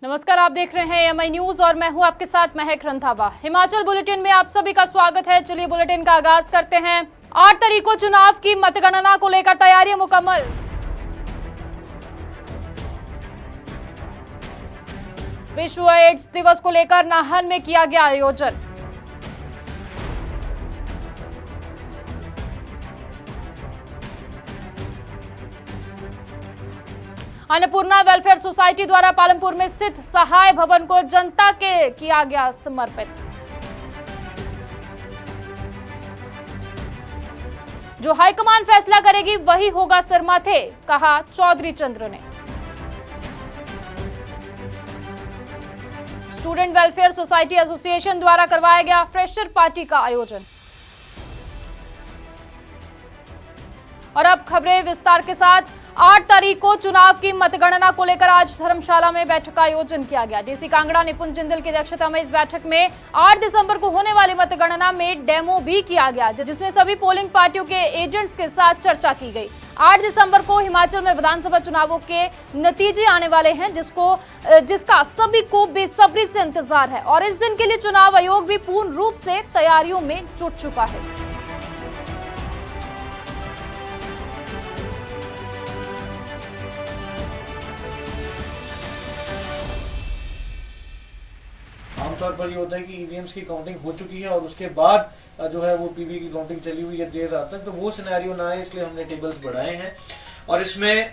नमस्कार, आप देख रहे हैं एएमआई न्यूज और मैं हूं आपके साथ महक रंधावा। हिमाचल बुलेटिन में आप सभी का स्वागत है। चलिए बुलेटिन का आगाज करते हैं। 8 तारीख को चुनाव की मतगणना को लेकर तैयारी मुकम्मल। विश्व एड्स दिवस को लेकर नाहन में किया गया आयोजन। अन्नपूर्णा वेलफेयर सोसाइटी द्वारा पालमपुर में स्थित सहाय भवन को जनता के किया गया समर्पित। जो हाईकमान फैसला करेगी वही होगा सिरमाथे, कहा चौधरी चंद्र ने। स्टूडेंट वेलफेयर सोसाइटी एसोसिएशन द्वारा करवाया गया फ्रेशर पार्टी का आयोजन। और अब खबरें विस्तार के साथ। 8 तारीख को चुनाव की मतगणना को लेकर आज धर्मशाला में बैठक का आयोजन किया गया। डीसी कांगड़ा निपुण जिंदल की अध्यक्षता में इस बैठक में 8 दिसंबर को होने वाली मतगणना में डेमो भी किया गया, जिसमें सभी पोलिंग पार्टियों के एजेंट्स के साथ चर्चा की गई। 8 दिसंबर को हिमाचल में विधानसभा चुनावों के नतीजे आने वाले हैं, जिसका सभी को बेसब्री से इंतजार है और इस दिन के लिए चुनाव आयोग भी पूर्ण रूप से तैयारियों में जुट चुका है। आमतौर पर ये होता है कि ईवीएम्स की काउंटिंग हो चुकी है और उसके बाद जो है वो पीबी की काउंटिंग चली हुई है देर रात तक, तो वो सिनेरियो ना है, इसलिए हमने टेबल्स बढ़ाए हैं। और इसमें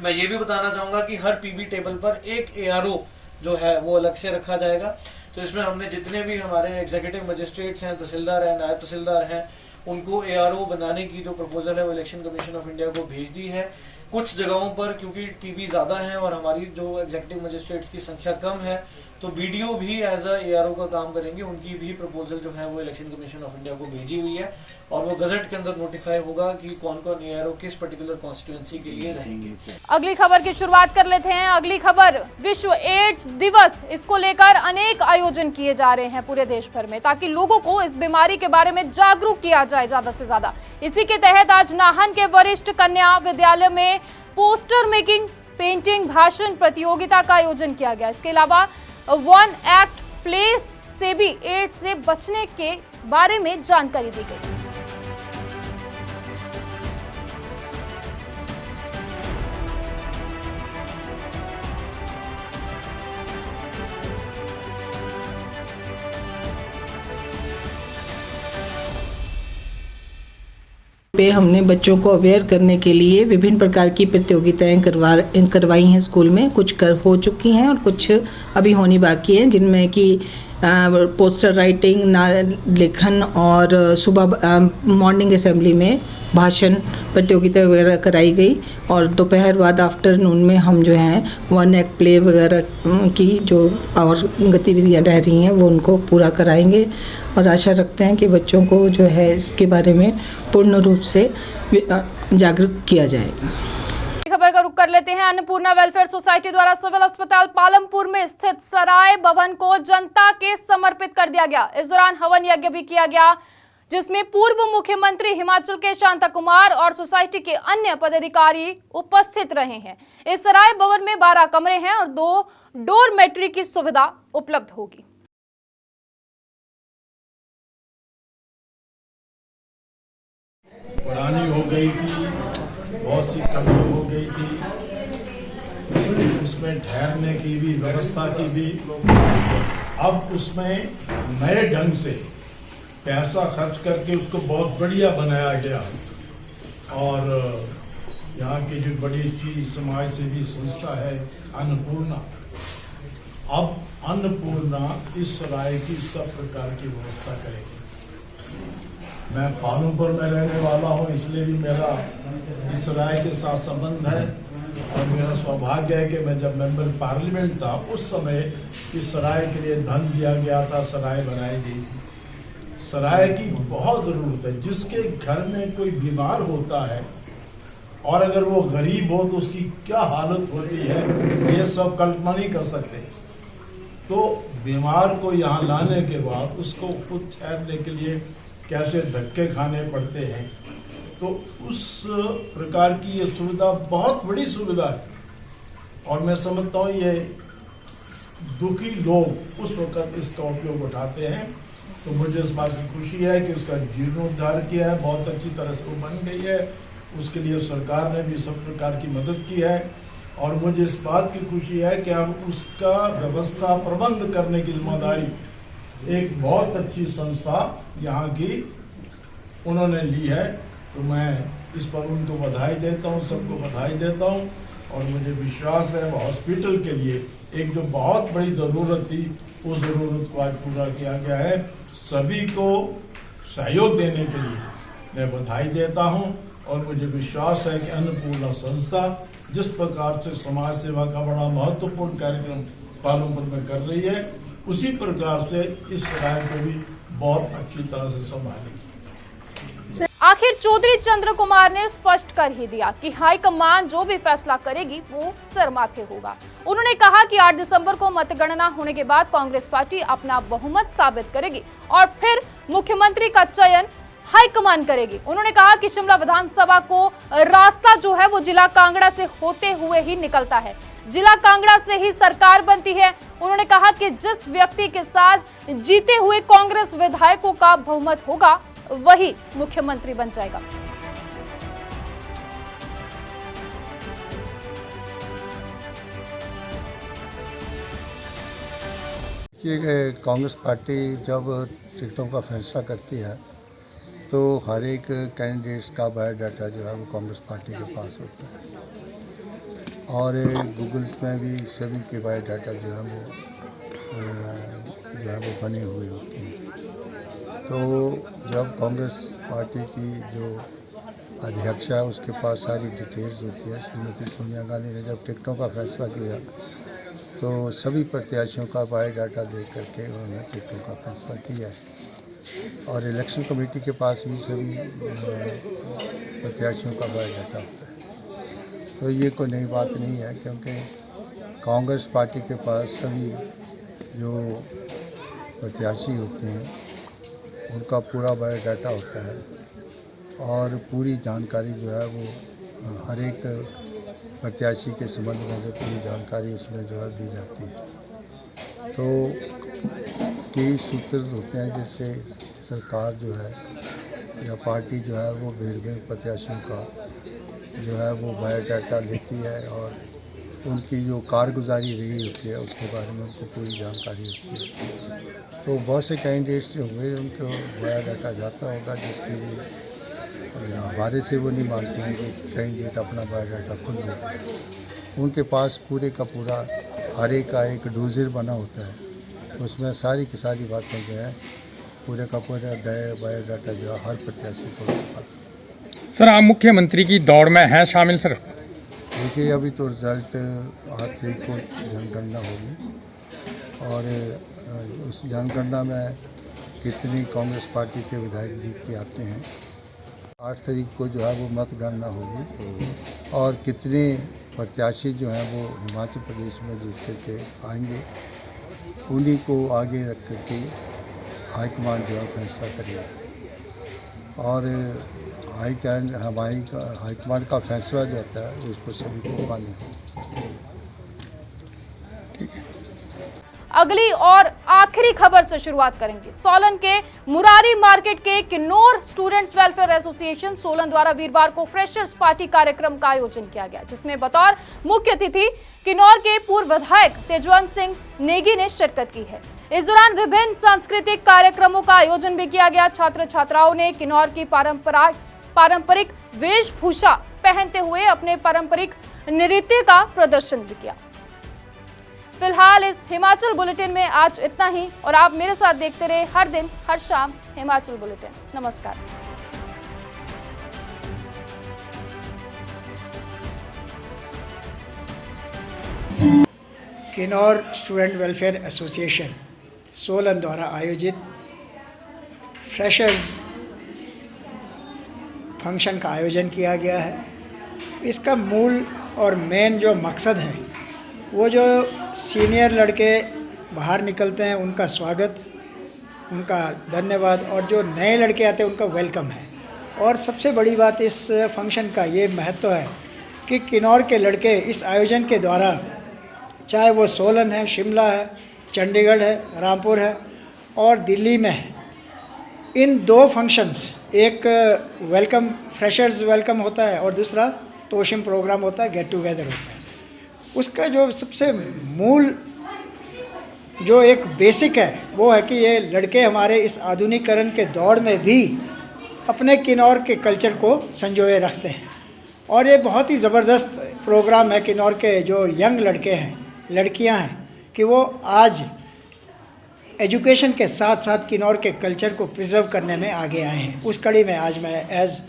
मैं ये भी बताना चाहूंगा कि हर पीबी टेबल पर एक एआरओ जो है वो अलग से रखा जाएगा। तो इसमें हमने जितने भी हमारे एग्जीक्यूटिव मजिस्ट्रेट्स हैं, तहसीलदार हैं, नायब तहसीलदार हैं, उनको एआरओ बनाने की जो प्रपोजल है वो इलेक्शन कमीशन ऑफ इंडिया को भेज दी है। कुछ जगहों पर क्योंकि टीबी ज्यादा है और हमारी जो एग्जीक्यूटिव मजिस्ट्रेट्स की संख्या कम है, तो बीडीओ भी एज अ एआरओ का काम करेंगे। उनकी भी प्रपोजल जो है वो इलेक्शन कमीशन ऑफ इंडिया को भेजी हुई है और वो गजट के अंदर नोटिफाई होगा कि कौन कौन एआरओ किस पर्टिकुलर कॉन्स्टिट्यूएंसी के लिए रहेंगे। अगली खबर की शुरुआत कर लेते हैं। अगली खबर विश्व एड्स दिवस, इसको लेकर अनेक आयोजन किए जा रहे हैं पूरे देश भर में, ताकि लोगों को इस बीमारी के बारे में जागरूक किया जाए ज्यादा से ज्यादा। इसी के तहत आज नाहन के वरिष्ठ कन्या विद्यालय में पोस्टर मेकिंग, पेंटिंग, भाषण प्रतियोगिता का आयोजन किया गया। इसके अलावा वन एक्ट प्ले से भी एड्स से बचने के बारे में जानकारी दी गई। पे हमने बच्चों को अवेयर करने के लिए विभिन्न प्रकार की प्रतियोगिताएं करवाई हैं स्कूल में। कुछ हो चुकी हैं और कुछ अभी होनी बाकी हैं, जिनमें कि पोस्टर राइटिंग, लेखन और सुबह मॉर्निंग असेंबली में भाषण प्रतियोगिता वगैरह कराई गई। और दोपहर बाद आफ्टरनून में हम जो हैं वन एक्ट प्ले वगैरह की जो और गतिविधियां रह रही हैं वो उनको पूरा कराएंगे और आशा रखते हैं कि बच्चों को जो है इसके बारे में पूर्ण रूप से जागरूक किया जाएगा। खबर का रुख कर लेते हैं। अन्नपूर्णा वेलफेयर सोसाइटी द्वारा सिविल अस्पताल पालमपुर में स्थित सराय भवन को जनता के समर्पित कर दिया गया। इस दौरान हवन यज्ञ भी किया गया, जिसमें पूर्व मुख्यमंत्री हिमाचल के शांता कुमार और सोसाइटी के अन्य पदाधिकारी उपस्थित रहे हैं। इस सराय भवन में 12 कमरे हैं और 2 डोरमेट्री की सुविधा उपलब्ध होगी। पुरानी हो गई थी, बहुत सी कमी हो गई थी, उसमें ठहरने की भी व्यवस्था की भी। अब उसमें नए ढंग से पैसा खर्च करके उसको बहुत बढ़िया बनाया गया और यहाँ की जो बड़ी अच्छी समाज सेवी संस्था है अन्नपूर्णा, अब अन्नपूर्णा इस सराय की सब प्रकार की व्यवस्था करेगी। मैं पालमपुर में रहने वाला हूँ, इसलिए भी मेरा इस सराय के साथ संबंध है और मेरा सौभाग्य है कि मैं जब मेंबर पार्लियामेंट था उस समय इस सराय के लिए धन दिया गया था, सराय बनाई गई थी। सराय की बहुत जरूरत है। जिसके घर में कोई बीमार होता है और अगर वो गरीब हो तो उसकी क्या हालत होती है ये सब कल्पना नहीं कर सकते। तो बीमार को यहाँ लाने के बाद उसको खुद ठहरने के लिए कैसे धक्के खाने पड़ते हैं, तो उस प्रकार की ये सुविधा बहुत बड़ी सुविधा है और मैं समझता हूँ ये दुखी लोग उस वक्त इसका उपयोग उठाते हैं। तो मुझे इस बात की खुशी है कि उसका जीर्णोद्धार किया है, बहुत अच्छी तरह से वो बन गई है। उसके लिए सरकार ने भी सब प्रकार की मदद की है और मुझे इस बात की खुशी है कि अब उसका व्यवस्था प्रबंध करने की जिम्मेदारी एक बहुत अच्छी संस्था यहाँ की उन्होंने ली है। तो मैं इस पर उनको बधाई देता हूँ, सबको बधाई देता हूँ और मुझे विश्वास है वो हॉस्पिटल के लिए एक जो बहुत बड़ी ज़रूरत थी उस ज़रूरत को आज पूरा किया गया है। सभी को सहयोग देने के लिए मैं बधाई देता हूँ और मुझे विश्वास है कि अन्नपूर्णा संस्था जिस प्रकार से समाज सेवा का बड़ा महत्वपूर्ण कार्यक्रम पालमपुर में कर रही है, उसी प्रकार से इस राय को भी बहुत अच्छी तरह से संभालेगी। आखिर चौधरी चंद्र कुमार ने स्पष्ट कर ही दिया कि हाईकमान जो भी फैसला करेगी वो सर माथे होगा। उन्होंने कहा कि 8 दिसंबर को मतगणना होने के बाद कांग्रेस पार्टी अपना बहुमत साबित करेगी और फिर मुख्यमंत्री का चयन हाईकमान करेगी। उन्होंने कहा कि शिमला विधानसभा को रास्ता जो है वो जिला कांगड़ा से होते हुए ही निकलता है, जिला कांगड़ा से ही सरकार बनती है। उन्होंने कहा कि जिस व्यक्ति के साथ जीते हुए कांग्रेस विधायकों का बहुमत होगा वही मुख्यमंत्री बन जाएगा। ये कांग्रेस पार्टी जब टिकटों का फैसला करती है तो हर एक कैंडिडेट्स का बायोडाटा जो है वो कांग्रेस पार्टी के पास होता है और गूगल्स में भी सभी के बायोडाटा जो है वो बने हुए होते हैं। तो जब कांग्रेस पार्टी की जो अध्यक्ष है उसके पास सारी डिटेल्स होती है, श्रीमती सोनिया गांधी ने जब टिकटों का फैसला किया तो सभी प्रत्याशियों का बायोडाटा देख करके उन्होंने टिकटों का फैसला किया है और इलेक्शन कमेटी के पास भी सभी प्रत्याशियों का बायोडाटा होता है। तो ये कोई नई बात नहीं है क्योंकि कांग्रेस पार्टी के पास सभी जो प्रत्याशी होते हैं उनका पूरा बायोडाटा होता है और पूरी जानकारी जो है वो हर एक प्रत्याशी के संबंध में जो पूरी जानकारी उसमें जो है दी जाती है। तो कई सूत्र होते हैं जिससे सरकार जो है या पार्टी जो है वो भिन्न प्रत्याशियों का जो है वो बायोडाटा लेती है और उनकी जो कारगुजारी रही होती है उसके बारे में उनको पूरी जानकारी होती है। तो बहुत से कैंडिडेट्स जो हुए उनको बायोडाटा जाता होगा जिसके लिए हमारे से वो नहीं मानते हैं कि कैंडिडेट अपना बायोडाटा खुद देते। उनके पास पूरे का पूरा हर एक का एक डोजर बना होता है, उसमें सारी की सारी बातें जो है पूरे का पूरा बायोडाटा जो है हर प्रत्याशी को पास। सर आप मुख्यमंत्री की दौड़ में हैं शामिल सर? देखिए अभी तो रिज़ल्ट 8 तारीख को जनगणना होगी और उस जनगणना में कितनी कांग्रेस पार्टी के विधायक जीत के आते हैं, 8 तारीख को जो है वो मतगणना होगी और कितने प्रत्याशी जो हैं वो हिमाचल प्रदेश में जीत करके आएंगे उन्हीं को आगे रख करके हाईकमान जो है फैसला करेगा और हाईकमान का फैसला जो होता है उसको सभी को मान्य है। अगली और आखिरी खबर से शुरुआत करेंगे। सोलन के मुरारी मार्केट के Kinnaur students welfare association Solan द्वारा वीरवार को फ्रेशर्स पार्टी कार्यक्रम का आयोजन किया गया, जिसमें बतौर मुख्य अतिथि किन्नौर के पूर्व विधायक तेजवंत सिंह नेगी ने शिरकत की है। इस दौरान विभिन्न सांस्कृतिक कार्यक्रमों का आयोजन भी किया गया। छात्र छात्राओं ने किन्नौर की पारंपरिक वेशभूषा पहनते हुए अपने पारंपरिक नृत्य का प्रदर्शन भी किया। फिलहाल इस हिमाचल बुलेटिन में आज इतना ही और आप मेरे साथ देखते रहे हर दिन हर शाम हिमाचल बुलेटिन। नमस्कार। Kinnaur student welfare association Solan द्वारा आयोजित फ्रेशर्स फंक्शन का आयोजन किया गया है। इसका मूल और मेन जो मकसद है वो जो सीनियर लड़के बाहर निकलते हैं उनका स्वागत, उनका धन्यवाद और जो नए लड़के आते हैं उनका वेलकम है। और सबसे बड़ी बात इस फंक्शन का ये महत्व है कि किन्नौर के लड़के इस आयोजन के द्वारा चाहे वो सोलन है, शिमला है, चंडीगढ़ है, रामपुर है और दिल्ली में है। इन 2 फंक्शंस, एक वेलकम फ्रेशर्स वेलकम होता है और दूसरा तोशिम प्रोग्राम होता है, गेट टुगेदर होता है। उसका जो सबसे मूल जो एक बेसिक है वो है कि ये लड़के हमारे इस आधुनिकीकरण के दौर में भी अपने किन्नौर के कल्चर को संजोए रखते हैं। और ये बहुत ही ज़बरदस्त प्रोग्राम है। किन्नौर के जो यंग लड़के हैं, लड़कियां हैं, कि वो आज एजुकेशन के साथ साथ किन्नौर के कल्चर को प्रिजर्व करने में आगे आए हैं। उस कड़ी में आज मैं एज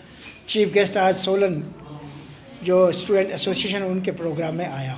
चीफ गेस्ट आज सोलन जो स्टूडेंट एसोसिएशन उनके प्रोग्राम में आया हूँ।